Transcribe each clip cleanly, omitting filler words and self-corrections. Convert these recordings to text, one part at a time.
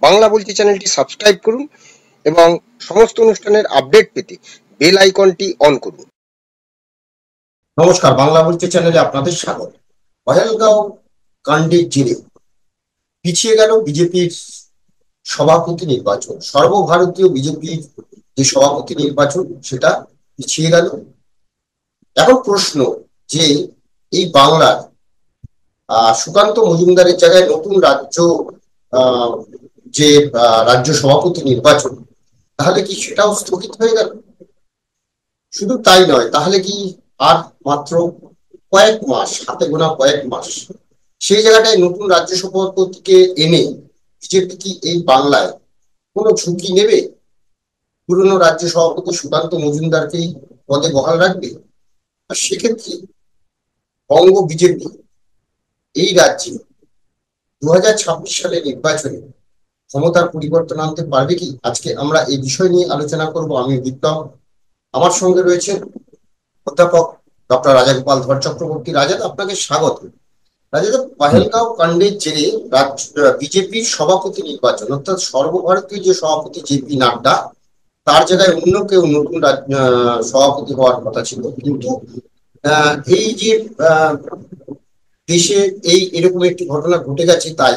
বাংলা বলছি চ্যানেলটি সাবস্ক্রাইব করুন এবং সমস্ত অনুষ্ঠানের আপডেট পেতে বেল আইকনটি অন করুন। নমস্কার, বাংলা বলছি চ্যানেলে আপনাদের স্বাগত। পহেলগাঁও কাণ্ডের জেরে পিছিয়ে গেল বিজেপির সভাপতি নির্বাচন। সর্বভারতীয় বিজেপির যে সভাপতি নির্বাচন সেটা পিছিয়ে গেল। এখন প্রশ্ন যে এই বাংলার সুকান্ত মজুমদারের জায়গায় নতুন রাজ্য যে রাজ্য সভাপতি নির্বাচন, তাহলে কি সেটাও স্থগিত হয়ে গেল? শুধু তাই নয়, তাহলে কি আর মাত্র কয়েক মাস, হাতে গোনা কয়েক মাস, সেই জায়গাটায় নতুন রাজ্য সভাপতিকে এনে বিজেপি কি এই বাংলায় কোনো ঝুঁকি নেবে? পুরনো রাজ্য সভাপতি সুকান্ত মজুমদারকেই পদে বহাল রাখবে? আর সেক্ষেত্রে বঙ্গ বিজেপি এই রাজ্যে 2026 সালের নির্বাচনে ক্ষমতার পরিবর্তন আনতে পারবে কি? আজকে আমরা এই বিষয় নিয়ে আলোচনা করব। আমি বিপ্লব, আমার সঙ্গে রয়েছে অধ্যাপক ডক্টর রাজাগোপাল ধর চক্রবর্তী। রাজা, আপনাকে স্বাগত। রাজা, পহেলগাঁও কাণ্ডের জেরে বিজেপির সভাপতি নির্বাচন, অর্থাৎ সর্বভারতীয় যে সভাপতি জেপি নাড্ডা, তার জায়গায় অন্য কেউ নতুন সভাপতি হওয়ার কথা ছিল। কিন্তু এই যে দেশে এরকম একটি ঘটনা ঘটে গেছে, তাই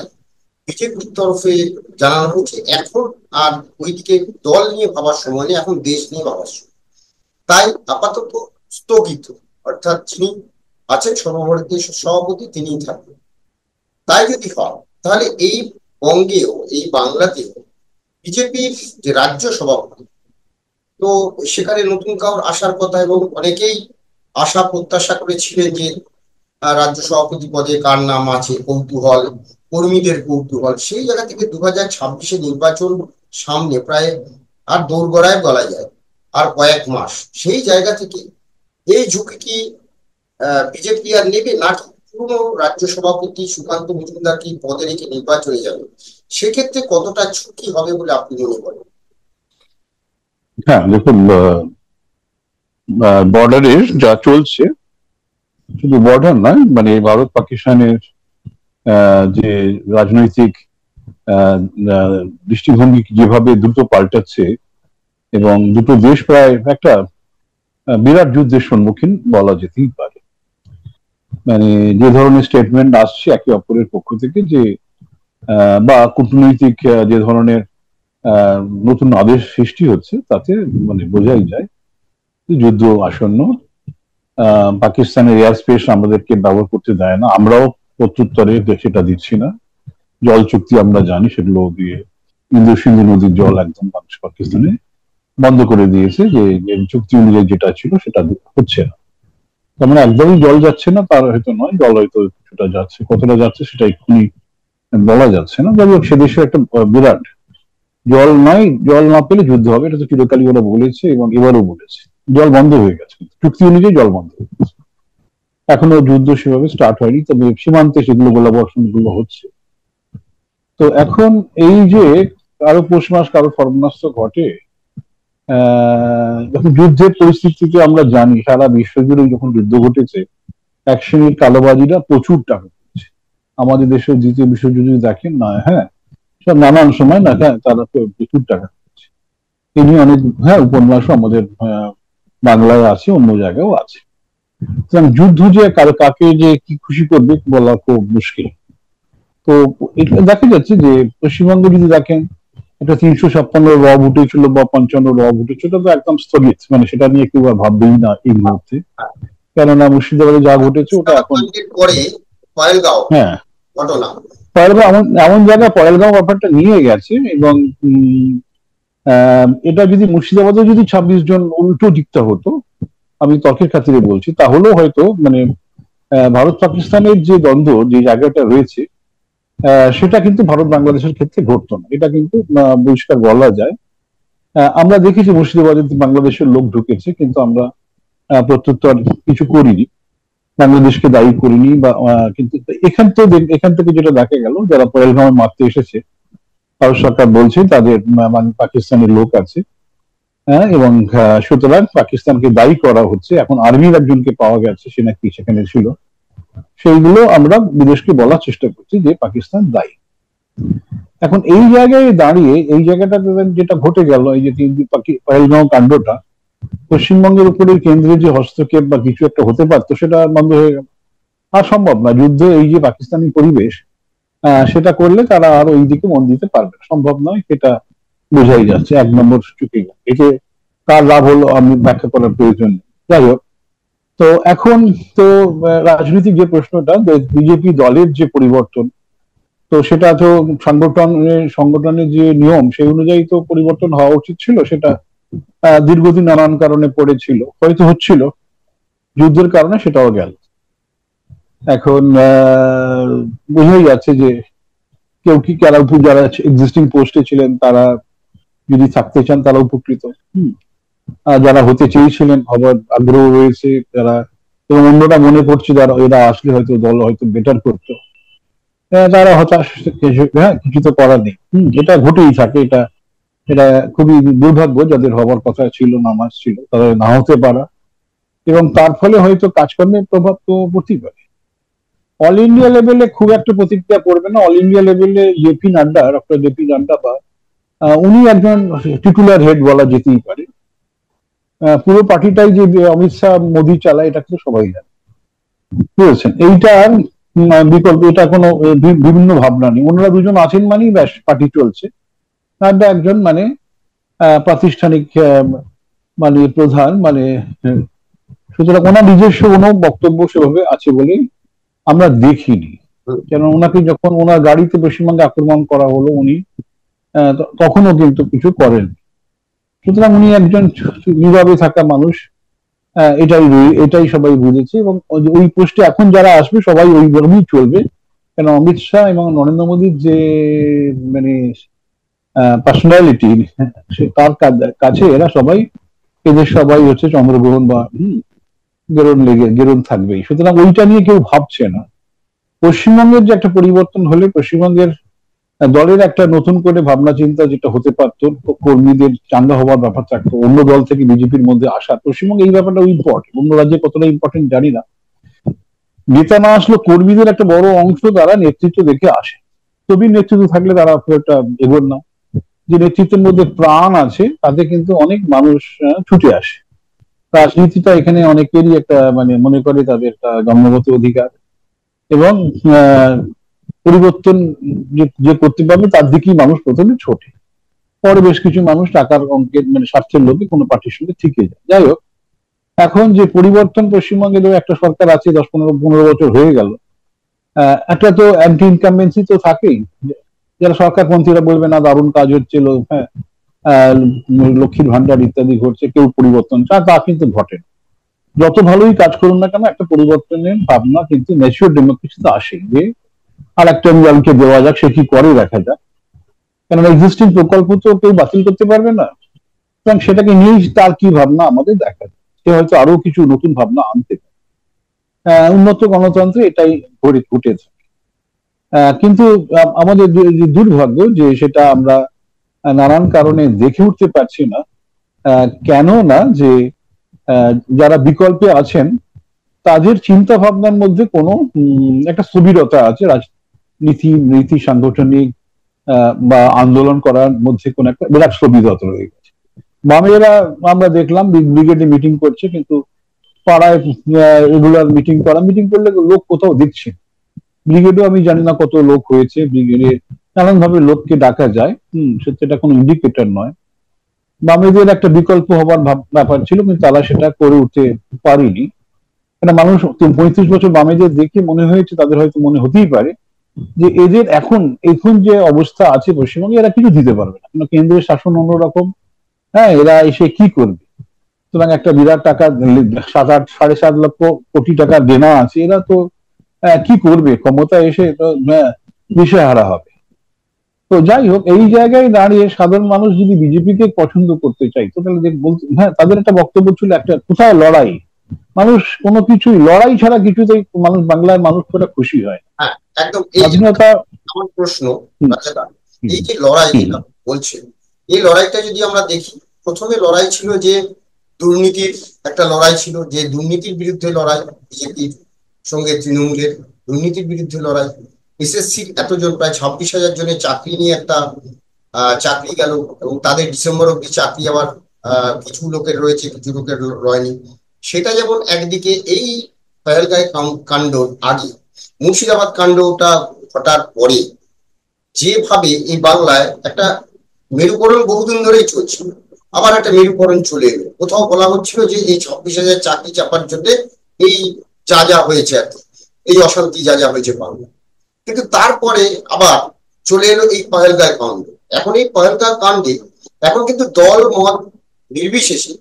বিজেপির তরফে জানানো হচ্ছে এখন আর ওইদিকে দল নিয়ে ভাবার সময় নেই, এখন দেশ নিয়ে ভাবার সময়। তাই আপাতত স্থগিত, অর্থাৎ যিনি আছেন সর্বভারতীয় সভাপতি তিনিই থাকবেন। তাই যদি হয়, তাহলে এই বঙ্গেও, এই বাংলাতেও বিজেপির যে রাজ্য সভাপতি, তো সেখানে নতুন কাউর আসার কথা, এবং অনেকেই আশা প্রত্যাশা করেছিলেন যে রাজ্য সভাপতি পদে কার নাম আছে, কৌতূহল, কর্মীদের কৌতূহল। সেই জায়গা থেকে 2026 নির্বাচন সামনে, প্রায় আর দোরগোড়ায় বলা যায় আর কয়েক মাস। সেই জায়গা থেকে এই ঝুঁকি কি বিজেপি আর নেবে, নাকি পুরনো রাজ্য সভাপতি সুকান্ত মজুমদারকে পদে রেখে নির্বাচনে যাবে? সেক্ষেত্রে কতটা ঝুঁকি হবে বলে আপনি মনে করেন? হ্যাঁ, দেখুন, বর্ডারে যা চলছে, শুধু বর্ডার নয়, মানে ভারত পাকিস্তানের যে রাজনৈতিক দৃষ্টিভঙ্গি যেভাবে দ্রুত পাল্টাচ্ছে, এবং দুটো দেশ প্রায় একটা বিরাট যুদ্ধের সম্মুখীন বলা যেতেই পারে। মানে যে ধরনের স্টেটমেন্ট আসছে একে অপরের পক্ষ থেকে, যে বা কূটনৈতিক যে ধরনের নতুন আদেশ সৃষ্টি হচ্ছে, তাতে মানে বোঝাই যায় যুদ্ধ আসন্ন। পাকিস্তানের এয়ার স্পেস আমাদেরকে ব্যবহার করতে দেয় না, আমরাও প্রত্যুত্তরে সেটা দিচ্ছি না। জল চুক্তি আমরা জানি, সেগুলো দিয়ে ইন্দো সিন্ধু নদীর জল একদম পাকিস্তানে বন্ধ করে দিয়েছে, যে চুক্তি অনুযায়ী যেটা ছিল সেটা হচ্ছে না। তার মানে একদমই জল যাচ্ছে না তার হয়তো নয়, জল হয়তো কিছুটা যাচ্ছে, কতটা যাচ্ছে সেটা এক্ষুনি বলা যাচ্ছে না। যাই হোক, সে দেশে একটা বিরাট জল নাই, জল না পেলে যুদ্ধ হবে, এটা তো চিরকালই ওরা বলেছে এবং এবারও বলেছে। জল বন্ধ হয়ে গেছে, চুক্তি অনুযায়ী জল বন্ধ হয়ে গেছে। এখনো যুদ্ধ সেভাবে স্টার্ট হয়নি, তবে সীমান্তে সেগুলো গোলাবর্ষণ গুলো হচ্ছে। তো এখন এই যে কারো পৌষ মাস কারো সর্বনাশ ঘটে, যখন যুদ্ধের পরিস্থিতিতে আমরা জানি সারা বিশ্বজুড়ে যখন যুদ্ধ ঘটেছে, এক শ্রেণীর কালোবাজিরা প্রচুর টাকা করেছে। আমাদের দেশের দ্বিতীয় বিশ্বযুদ্ধ দেখেন না, হ্যাঁ, সব নানান সময় না, হ্যাঁ, তারা প্রচুর টাকা করেছে। এই নিয়ে অনেক উপন্যাসও আমাদের বাংলায় আছে, অন্য জায়গায়ও আছে। যুদ্ধ যে কাকে যে কি খুশি করবে বলা খুব মুশকিল। তো এটা দেখা যাচ্ছে যে পশ্চিমবঙ্গে যদি দেখেন, এটা 356 রব উঠেছিল বা 55 রব উঠেছিল, তো একদম স্থগিত, মানে সেটা নিয়ে কেউ আর ভাববেই না এই মুহূর্তে। কেননা মুর্শিদাবাদে যা ঘটেছে ওটা এখন হ্যাঁ পয়েলগাঁও এমন জায়গায় পয়েলগাঁও ব্যাপারটা নিয়ে গেছে। এবং এটা যদি মুর্শিদাবাদে যদি 26 জন উল্টো দিকটা হতো, আমি তর্কের খাতিরে বলছি, তাহলেও হয়তো মানে ভারত পাকিস্তানের যে দ্বন্দ্ব যে জায়গাটা রয়েছে, সেটা কিন্তু ভারত বাংলাদেশের ক্ষেত্রে ঘটতো না, এটা কিন্তু পরিষ্কার বলা যায়। আমরা দেখেছি মুর্শিদাবাদে বাংলাদেশের লোক ঢুকেছে, কিন্তু আমরা প্রত্যুত্তর কিছু করিনি, বাংলাদেশকে দায়ী করিনি। বা কিন্তু এখান থেকে যেটা দেখা গেল, যারা পহেলগাঁওয়ে মারতে এসেছে, ভারত সরকার বলছে তাদের পাকিস্তানের লোক আছে, এবং সুতরাং পাকিস্তানকে দায়ী করা হচ্ছে। এখন আর্মির একজনকে পাওয়া গেছে, সে নাকি সেখানে ছিল। সেইগুলো আমরা বিদেশকে বলার চেষ্টা করছি যে পাকিস্তান দায়ী। এখন এই জায়গায় দাঁড়িয়ে এই জায়গাটাতে যেটা ঘটে গেল, এই যে পহেলগাঁও কাণ্ডটা, পশ্চিমবঙ্গের উপরে কেন্দ্রের যে হস্তক্ষেপ বা কিছু একটা হতে পারতো, সেটা বন্ধ হয়ে গেল। আর সম্ভব না, যুদ্ধ এই যে পাকিস্তানি পরিবেশ, সেটা করলে তারা আর ওই দিকে মন দিতে পারবে না, সম্ভব নয়, সেটা বোঝাই যাচ্ছে। 1 নম্বর চুকে গেল, এতে কার লাভ হলো আমি ব্যাখ্যা করার প্রয়োজন নেই। যাই হোক, তো এখন তো রাজনৈতিক যে প্রশ্নটা, বিজেপি দলের যে পরিবর্তন, তো সেটা তো সংগঠনের যে নিয়ম সেই অনুযায়ী তো পরিবর্তন হওয়া উচিত ছিল। সেটা দীর্ঘদিন নানান কারণে পড়েছিল, হয়তো হচ্ছিল, যুদ্ধের কারণে সেটাও গেল। এখন বোঝাই যাচ্ছে যে কেউ কি যারা এক্সিস্টিং পোস্টে ছিলেন তারা যদি থাকতে চান তারা উপকৃত, যারা হতে চেয়েছিলেন হবার আগ্রহ রয়েছে তারা, এবং অন্যরা মনে করছে যারা এরা আসলে হয়তো দল হয়তো বেটার করতো, তারা হতাশ। কিছু তো করার নেই। এটা ঘটেই থাকে, এটা এটা খুবই দুর্ভাগ্য, যাদের হবার কথা ছিল, নামাজ ছিল, তারা না হতে পারা, এবং তার ফলে হয়তো কাজকর্মের প্রভাব তো পড়তেই পারে। অল ইন্ডিয়া লেভেলে খুব একটা প্রতিক্রিয়া পড়বে না। অল ইন্ডিয়া লেভেলে ডক্টর জেপি নাড্ডা বা উনি একজন টিটুলার হেড বলা যেতেই পারে। পুরো পার্টিটাই যে অমিত শাহ মোদী চালায় এটা কিন্তু সবাই জানে, বুঝেছেন। এইটার বিকল্প, এটা কোনো বিভিন্ন ভাবনা নেই। ওনারা দুজন আছেন মানেই ব্যাস পার্টি চলছে। নাড্ডা একজন মানে প্রাতিষ্ঠানিক মানে প্রধান, মানে সুতরাং ওনার নিজস্ব কোনো বক্তব্য সেভাবে আছে বলে আমরা দেখিনি। কেন ওনাকে যখন ওনার গাড়িতে পশ্চিমবঙ্গে আক্রমণ করা হলো, উনি তখনও কিন্তু কিছু করেন। সুতরাং উনি একজন নীরবে থাকা মানুষ, এটাই সবাই বুঝেছে। এবং ওই পোস্টে এখন যারা আসবে সবাই ওইভাবেই চলবে, কেন অমিত শাহ এবং নরেন্দ্র মোদীর যে মানে পার্সোনালিটি, তার কাছে এরা সবাই, এদের সবাই হচ্ছে চন্দ্রগ্রহণ বা গেরুন থাকবেই। সুতরাং ওইটা নিয়ে কেউ ভাবছে না। পশ্চিমবঙ্গের যে একটা পরিবর্তন হলে পশ্চিমবঙ্গের দলের একটা নতুন করে ভাবনা চিন্তা যেটা হতে পারতো, কর্মীদের চাঙ্গা হওয়ার ব্যাপার থাকতো, অন্য দল থেকে বিজেপির মধ্যে আসা, পশ্চিমবঙ্গে এই ব্যাপারটা ইম্পর্টেন্ট, অন্য রাজ্যে কতটা ইম্পর্টেন্ট জানি না। নেতা না আসলে কর্মীদের একটা বড় অংশ তারা নেতৃত্ব দেখে আসে, তবে নেতৃত্ব থাকলে তারা খুব একটা এগোন না। যে নেতৃত্বের মধ্যে প্রাণ আছে তাতে কিন্তু অনেক মানুষ ছুটে আসে। রাজনীতিটা এখানে অনেকেরই একটা মানে মনে করে তাদের একটা জন্মগত অধিকার, এবং পরিবর্তন যে করতে পারবে তার দিকেই মানুষ প্রথমে ছোটে, পরে বেশ কিছু মানুষ টাকার অঙ্কের মানে স্বার্থের লোভে কোনো পার্টির সঙ্গে থেকে যায়। যাই হোক, এখন যে পরিবর্তন পশ্চিমবঙ্গে একটা সরকার আছে 10-15 বছর হয়ে গেল, একটা তো অ্যান্টি ইনকামবেন্সি তো থাকেই। যারা সরকারপন্থীরা বলবে না দারুণ কাজ হচ্ছিল, হ্যাঁ, লক্ষ্মীর ভান্ডার ইত্যাদি ঘটছে, কেউ পরিবর্তন চায়, তা কিন্তু ঘটে। যত ভালোই কাজ করুন না কেন, একটা পরিবর্তনের ভাবনা কিন্তু ন্যাচুরাল ডেমোক্রেসিতে আসে, যে আর একটা দলকে দেওয়া যাক, সে কি করে দেখা যাক। কেননা এক্সিস্টিং প্রকল্প তো কেউ বাতিল করতে পারবে না, সুতরাং সেটাকে নিয়েই তার কি ভাবনা আমাদের দেখা যায়। সে হয়তো আরো কিছু নতুন ভাবনা আনতে পারে। উন্নত গণতন্ত্রে এটাই ঘটেছে। কিন্তু আমাদের যে দুর্ভাগ্য যে সেটা আমরা নানান কারণে দেখে উঠতে পারছি না। কেন না যে যারা বিকল্পে আছেন তাদের চিন্তা ভাবনার মধ্যে কোনো একটা স্থবিরতা আছে, নীতি সাংগঠনিক বা আন্দোলন করার মধ্যে কোন একটা বিরাট স্থবিরতা রয়ে গেছে। বামেরা আমরা দেখলাম ব্রিগেডে মিটিং করছে, কিন্তু পাড়ায় রেগুলার মিটিং করলে লোক কোথাও দেখছে। ব্রিগেডেও আমি জানি না কত লোক হয়েছে, ব্রিগেডে নানান ভাবে লোককে ডাকা যায়, সেটা কোনো ইন্ডিকেটর নয়। বামেদের একটা বিকল্প হবার ব্যাপার ছিল, কিন্তু তারা সেটা করে উঠতে পারেনি। কেন মানুষ 35 বছর বামেদের দেখে মনে হয়েছে, তাদের হয়তো মনে হতেই পারে যে এদের এখন যে অবস্থা আছে পশ্চিমবঙ্গে, এরা কিছু দিতে পারবে না, কেন্দ্রের শাসন অন্যরকম। হ্যাঁ, এরা এসে কি করবে? সুতরাং একটা বিরাট টাকা 7.5 টাকা দেনা আছে, এরা তো কি করবে? ক্ষমতা এসে তো দিশেহারা হবে। তো যাই হোক, এই জায়গায় দাঁড়িয়ে সাধারণ মানুষ যদি বিজেপিকে পছন্দ করতে চাইতো, তাহলে হ্যাঁ, তাদের একটা বক্তব্য ছিল একটা, কোথায় লড়াই? মানুষ কোনো কিছুই লড়াই ছাড়া কিছুতেই মানুষ, বাংলার মানুষ পুরো খুশি হয়। হ্যাঁ, একদম। স্বাধীনতা আমার প্রশ্ন, এই যে লড়াই যেটা বলছেন, এই লড়াইটা যদি আমরা দেখি, প্রথমে লড়াই ছিল যে দুর্নীতির একটা লড়াই ছিল, যে দুর্নীতির বিরুদ্ধে লড়াই, বিজেপির সঙ্গে তৃণমূলের দুর্নীতির বিরুদ্ধে লড়াই। এসএসসির এতজন প্রায় 26,000 জনের চাকরি নিয়ে একটা চাকরি গেল, এবং তাদের ডিসেম্বর অব্দি চাকরি আবার কিছু লোকের রয়েছে, কিছু লোকের রয়নি। সেটা যেমন একদিকে, এই পহেলগাঁও কাণ্ড আগে, মুর্শিদাবাদ কাণ্ডটা ঘটার পরে যেভাবে এই বাংলায় একটা মেরুকরণ বহুদিন ধরেই চলছিল, আবার একটা মেরুকরণ চলে এলো। কোথাও বলা হচ্ছিল যে এই 26,000 চাকরি চাপার জন্য এই যা যা হয়েছে আর কি, এই অশান্তি যা যা হয়েছে বাংলা। কিন্তু তারপরে আবার চলে এলো এই পহেলগাঁও কাণ্ড। এখন এই পহেলগাঁও কাণ্ডে এখন কিন্তু দল মত নির্বিশেষে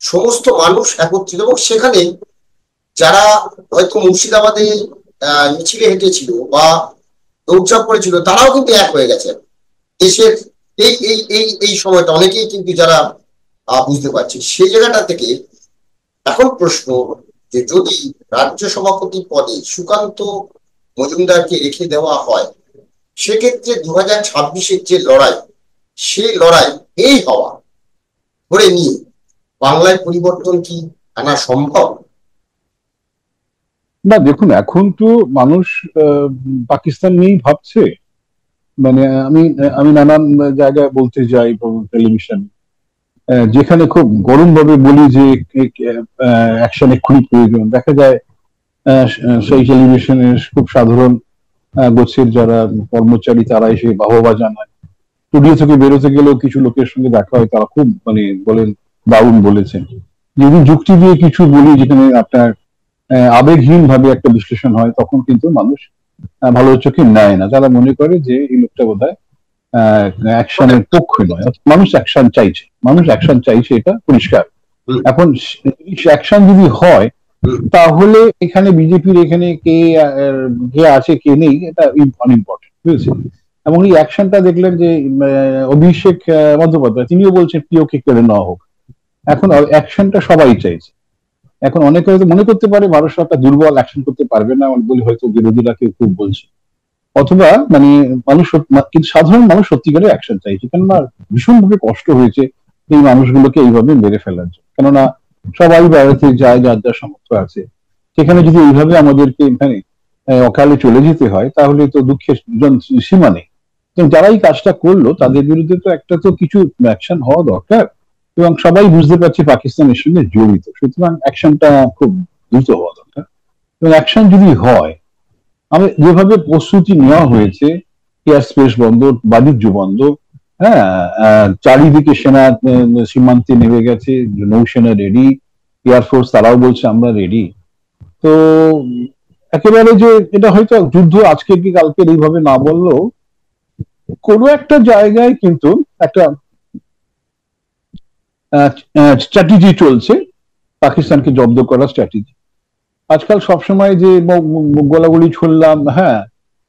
সমস্ত মানুষ একত্রিত, এবং সেখানে যারা হয়তো মুর্শিদাবাদে মিছিলে হেঁটেছিল বা দৌড়ঝাঁপ করেছিল, তারাও কিন্তু এক হয়ে গেছে দেশের এই এই এই এই সময়টা। অনেকেই কিন্তু যারা বুঝতে পারছে সেই জায়গাটা থেকে এখন প্রশ্ন, যে যদি রাজ্য সভাপতি পদে সুকান্ত মজুমদারকে রেখে দেওয়া হয়, সেক্ষেত্রে 2026-এর যে লড়াই, সেই লড়াই এই হওয়া ধরে নিয়ে বাংলায় পরিবর্তন কি আনা সম্ভব? না দেখুন, এখন তো মানুষ পাকিস্তান নিয়েই ভাবছে। মানে আমি আমি নানান জায়গায় বলতে যাই, টেলিভিশন, যেখানে খুব গরম ভাবে বলি যে অ্যাকশন এক্ষুনি প্রয়োজন, দেখা যায় সেই টেলিভিশনের খুব সাধারণ গোছের যারা কর্মচারী তারা এসে বাহবা জানায়। স্টুডিও থেকে বেরোতে গেলেও কিছু লোকের সঙ্গে দেখা হয়, তারা খুব মানে বলেন দারুণ বলেছেন। যদি যুক্তি দিয়ে কিছু বলি যেখানে আপনার আবেগহীন ভাবে একটা বিশ্লেষণ হয়, তখন কিন্তু মানুষ ভালো চোখে নেয় না। তারা মনে করে যে এই লোকটা বোধহয় অ্যাকশনের পক্ষে নয়। মানুষ অ্যাকশন চাইছে, মানুষ অ্যাকশন চাইছে, এটা পরিষ্কার। এখন অ্যাকশন যদি হয়, তাহলে এখানে বিজেপির এখানে কে আছে কে নেই এটা আনইম্পর্টেন্ট, বুঝেছে। এবং এই অ্যাকশনটা দেখলেন যে অভিষেক বন্দ্যোপাধ্যায় তিনিও বলছেন পিওকে কেড়ে নেওয়া হোক। এখন অ্যাকশনটা সবাই চাইছে। এখন অনেকে হয়তো মনে করতে পারে ভারত সরকার দুর্বল, অ্যাকশন করতে পারবে না বলে হয়তো বিরোধীরা কেউ খুব বলছে, অথবা মানে মানুষ, কিন্তু সাধারণ মানুষ সত্যিকারের অ্যাকশন চাইছে। কেননা ভীষণভাবে কষ্ট হয়েছে এই মানুষগুলোকে এইভাবে মেরে ফেলার জন্য। কেননা সবাই বেড়াতে যায়, যার যার সামর্থ্য আছে, সেখানে যদি এইভাবে আমাদেরকে এখানে অকালে চলে যেতে হয়, তাহলে তো দুঃখের সীমা নেই। যারা এই কাজটা করলো তাদের বিরুদ্ধে তো একটা তো কিছু অ্যাকশন হওয়া দরকার, এবং সবাই বুঝতে পারছে পাকিস্তানের সঙ্গে জড়িত, সুতরাং অ্যাকশনটা খুব দ্রুত হওয়া দরকার। এবং অ্যাকশন যদি হয়, আমি যেভাবে প্রস্তুতি নেওয়া হয়েছে, এয়ার স্পেস বন্ধ, বাণিজ্য বন্ধ, হ্যাঁ, চারিদিকে সেনা সীমান্তে নেমে গেছে, নৌসেনা রেডি, এয়ারফোর্স তারাও বলছে আমরা রেডি। তো একেবারে যে এটা হয়তো যুদ্ধ আজকে কি কালকে এইভাবে না বললেও কোনো একটা জায়গায় কিন্তু একটা স্ট্র্যাটেজি চলছে, পাকিস্তানকে জব্দ করার স্ট্র্যাটেজি। আজকাল সবসময় যে গোলাগুলি ছুড়লাম, হ্যাঁ,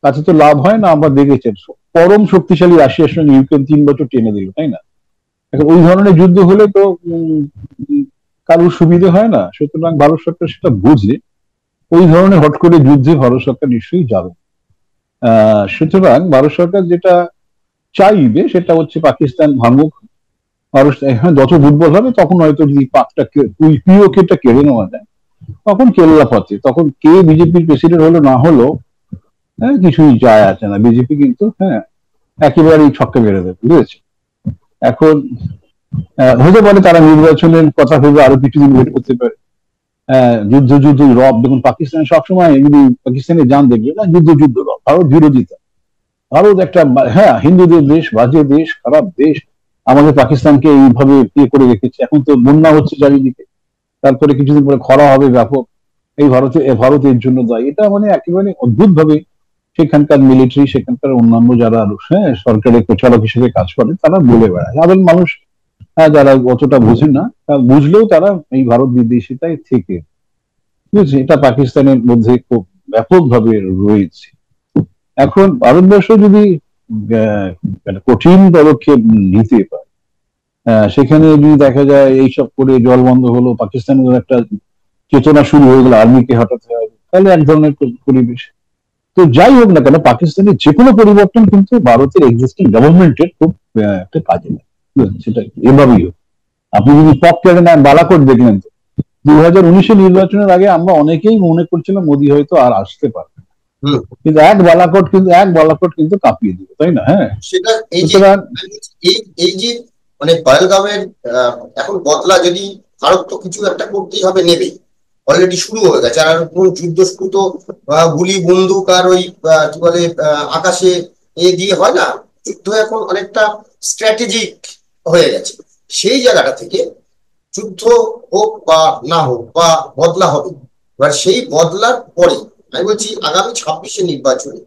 তাতে তো লাভ হয় না। আমরা দেখেছেন পরম শক্তিশালী রাশিয়ার সঙ্গে ইউক্রেন 3 বছর টেনে দিল, তাই না? এখন ওই ধরনের যুদ্ধ হলে তো কারোর সুবিধে হয় না। সুতরাং ভারত সরকার সেটা বুঝে ওই ধরনের হট করে যুদ্ধে ভারত সরকার নিশ্চয়ই যাবে। সুতরাং ভারত সরকার যেটা চাইবে সেটা হচ্ছে পাকিস্তান ভাঙুক। ভারত যত দুর্বল হবে তখন হয়তো যদি পিওকেটা কেড়ে নেওয়া যায়, তখন কেল্লা পথে, তখন কে বিজেপির প্রেসিডেন্ট হলো না হলো হ্যাঁ কিছুই যায় আসে না। বিজেপি কিন্তু হ্যাঁ একেবারেই ছক্কা মেরে দেবে, বুঝেছে। এখন হতে পারে তারা নির্বাচনের কথা ভেবে আরো কিছুদিন ওয়েট করতে পারে। যুদ্ধ রব, দেখুন পাকিস্তান সবসময় যদি পাকিস্তানে যান দেখবে না যুদ্ধ রব, ভারত বিরোধিতা। ভারত একটা হ্যাঁ হিন্দুদের দেশ, বাজে দেশ, খারাপ দেশ, আমাদের পাকিস্তানকে এইভাবে ইয়ে করে রেখেছে। এখন তো বন্যা হচ্ছে চারিদিকে, তারপরে কিছুদিন পরে খরা হবে ব্যাপক, এই ভারতের জন্য দায়ী। এটা মানে একেবারে অদ্ভুত ভাবে সেখানকার মিলিটারি, সেখানকার অন্যান্য যারা হ্যাঁ সরকারের প্রচারক হিসেবে কাজ করে তারা বলে বেড়ায়। সাধারণ মানুষ যারা অতটা বোঝেন না, বুঝলেও তারা এই ভারত বিদ্বেষিতায় থেকে, বুঝেছে, এটা পাকিস্তানের মধ্যে খুব ব্যাপকভাবে রয়েছে। এখন ভারতবর্ষ যদি কঠিন পদক্ষেপ নিতে পারে, সেখানে যদি দেখা যায় এইসব করে জল বন্ধ হলো, পাকিস্তানের একটা চেতনা শুরু হয়ে গেল, আর্মিকে হটাতে হবে, তাহলে এক ধরনের পরিবেশ। তো যাই হোক না কেন, পাকিস্তানের যে কোনো পরিবর্তন কিন্তু ভারতের এক্সিস্টিং গভর্নমেন্টের খুব একটা কাজে লাগে, সেটা এভাবেই হোক। আপনি যদি পক কেড়ে নেন, বালাকোট দেখলেন তো 2019-এ নির্বাচনের আগে আমরা অনেকেই মনে করছিলাম মোদী হয়তো আর আসতে পারবে। হুম। কিন্তু এক বালাকোট কিন্তু কাঁপিয়ে দিল, তাই না? হ্যাঁ, সেটা এই যে সুতরাং এই যে মানে পহেলগাঁওয়ের এখন বদলা যদি ভারত তো কিছু একটা করতেই হবে, নেবেই, অলরেডি শুরু হয়ে গেছে। আর কোন যুদ্ধ শুরু তো গুলি বন্দুক আর ওই কি বলে আকাশে দিয়ে হয় না, যুদ্ধ এখন অনেকটা স্ট্র্যাটেজিক হয়ে গেছে। সেই জায়গাটা থেকে যুদ্ধ হোক বা না হোক বা বদলা হবে, এবার সেই বদলার পরে আমি বলছি আগামী 26-এ নির্বাচনে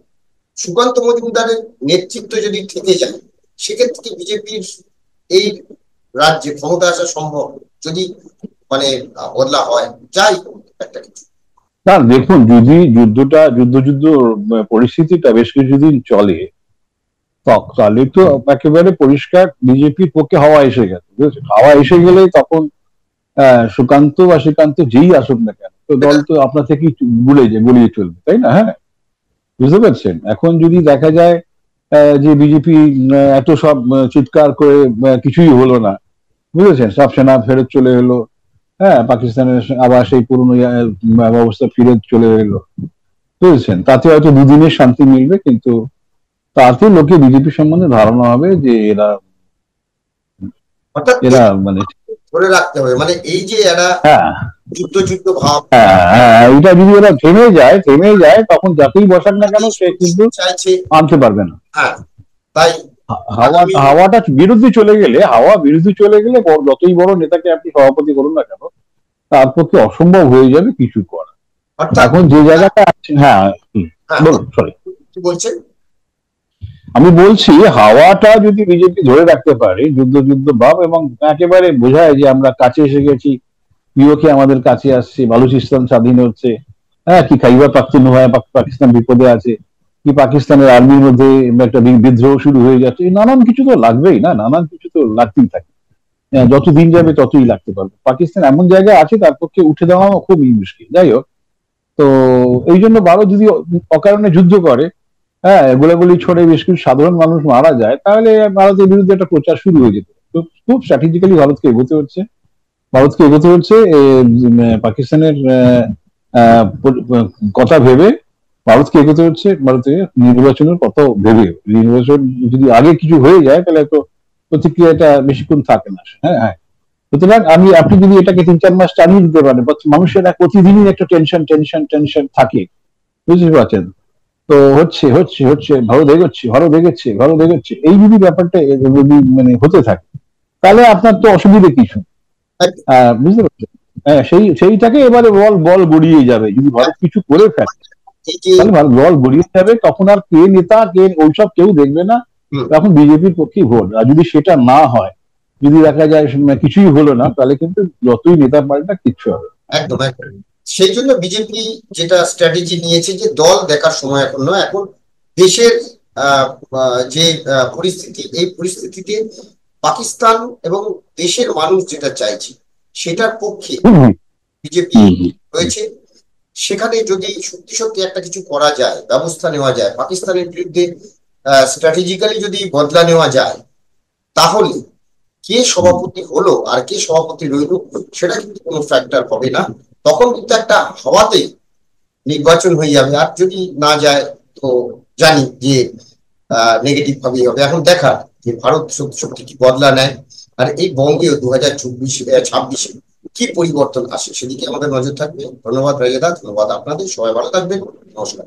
সুকান্ত মজুমদারের নেতৃত্ব যদি থেকে যায়, সেক্ষেত্রে বিজেপির এই রাজ্যে ক্ষমতা আসা সম্ভব, যদি মানে বদলা হয়, যাই একটা কিছু। না, দেখুন, যদি যুদ্ধ পরিস্থিতিটা বেশ কিছুদিন চলে, তাহলে তো একেবারে পরিষ্কার বিজেপির পক্ষে হাওয়া এসে গেছে, বুঝেছেন? হাওয়া এসে গেলেই তখন সুকান্ত বা শ্রীকান্ত যেই আসুক না কেন, তো দল তো আপনার থেকেই গুলিয়ে চলবে, তাই না? হ্যাঁ, বুঝতে পারছেন? এখন যদি দেখা যায় যে বিজেপি এত সব চিৎকার করে কিছুই হলো না, বুঝেছেন, সব সেনা ফেরত চলে এলো, হ্যাঁ, পাকিস্তানের আবার সেই পুরনো ব্যবস্থা ফিরে চলে এলো, বুঝেছেন, তাতে হয়তো দুদিনের শান্তি মিলবে, কিন্তু তাতে লোকে বিজেপি সম্বন্ধে ধারণা হবে যে এরা অর্থাৎ এরা মানে ধরে রাখতে হবে, মানে এই যে এরা হ্যাঁ, যুদ্ধ যুদ্ধ ভাব এটা যদি ওরা থেমে যায় তখন যাকেই বসাক না কেন সে কিন্তু চাইছে, আনতে পারবে না। হ্যাঁ, তাই হাওয়া আগামী হাওয়াটা বিরুদ্ধে চলে গেলে যতই বড় নেতাকে আপনি সভাপতি করুন না কেন, তার পক্ষে অসম্ভব হয়ে যাবে কিছু করা। অর্থাৎ এখন যে জায়গাটা আছে, হ্যাঁ, হ্যাঁ, বলুন, সরি, কি বলছেন? আমি বলছি হাওয়াটা যদি বিজেপি ধরে রাখতে পারে, যুদ্ধ ভাব, এবং একেবারে বোঝায় যে আমরা কাছে এসে গেছি, পিওকে আমাদের কাছে আসছে, বালুচিস্তান স্বাধীন হচ্ছে, হ্যাঁ, কি খাইবার পাখতুনখোয়া পাকিস্তান বিপদে আছে, কি পাকিস্তানের আর্মির মধ্যে একটা বিদ্রোহ শুরু হয়ে যাচ্ছে, এই নানান কিছু তো লাগবেই না, নানান কিছু তো লাগতেই থাকে। যত দিন যাবে ততই লাগতে পারবে। পাকিস্তান এমন জায়গায় আছে তার পক্ষে উঠে দেওয়া খুবই মুশকিল। যাই হোক, তো এই জন্য ভারত যদি অকারণে যুদ্ধ করে, হ্যাঁ, গোলাগুলি ছড়ে বেশ কিছু সাধারণ মানুষ মারা যায়, তাহলে ভারতের বিরুদ্ধে একটা প্রচার শুরু হয়ে যেত। তো খুব স্ট্র্যাটেজিক্যালি ভারতকে এগোতে হচ্ছে পাকিস্তানের কথা ভেবে ভারতকে এগোতে হচ্ছে, ভারতের নির্বাচনের কথা ভেবে। নির্বাচন যদি আগে কিছু হয়ে যায় তাহলে তো প্রতিক্রিয়াটা বেশিক্ষণ থাকে না। হ্যাঁ, হ্যাঁ, সুতরাং আপনি যদি এটাকে 3-4 মাস চালিয়ে দিতে পারেন, মানুষের প্রতিদিনই একটা টেনশন থাকে, বুঝতে পারছেন? তো হচ্ছে ভারত এগোচ্ছে, এই যদি ব্যাপারটা যদি মানে হতে থাকে, তাহলে আপনার তো অসুবিধে কিছু, বুঝতে পারছেন? হ্যাঁ, সেইটাকে এবারে বল গড়িয়ে যাবে। যদি ভারত কিছু করে ফেলে এই যে তাহলে ভারত বল গড়িয়ে যাবে, তখন আর কে নেতা কে ওইসব কেউ দেখবে না, তখন বিজেপির পক্ষেই ভোট। আর যদি সেটা না হয়, যদি দেখা যায় কিছুই হলো না, তাহলে কিন্তু যতই নেতা পাল্টা কিচ্ছু হবে না। একদম একদম সেই জন্য বিজেপি যেটা স্ট্র্যাটেজি নিয়েছে যে দল দেখার সময় এখন নয়, এখন দেশের যে পরিস্থিতি, এই পরিস্থিতিতে পাকিস্তান এবং দেশের মানুষ যেটা চাইছে সেটার পক্ষে বিজেপি রয়েছে। সেখানে যদি সত্যি সত্যি একটা কিছু করা যায়, ব্যবস্থা নেওয়া যায়, পাকিস্তানের বিরুদ্ধে স্ট্র্যাটেজিক্যালি যদি বদলা নেওয়া যায়, তাহলে কে সভাপতি হলো আর কে সভাপতি রইল সেটা কিন্তু কোনো ফ্যাক্টর হবে না। তখন কিন্তু একটা হাওয়াতে নির্বাচন হয়ে যাবে। আর যদি না যায় তো জানি যে নেগেটিভ ভাবেই হবে। এখন দেখা যে ভারত সত্যি সত্যি কি বদলা নেয়, আর এই বঙ্গেও 2026 কি পরিবর্তন আসে, সেদিকে আমাদের নজর থাকবে। ধন্যবাদ রাজেদা, ধন্যবাদ আপনাদের, সবাই ভালো থাকবেন, নমস্কার।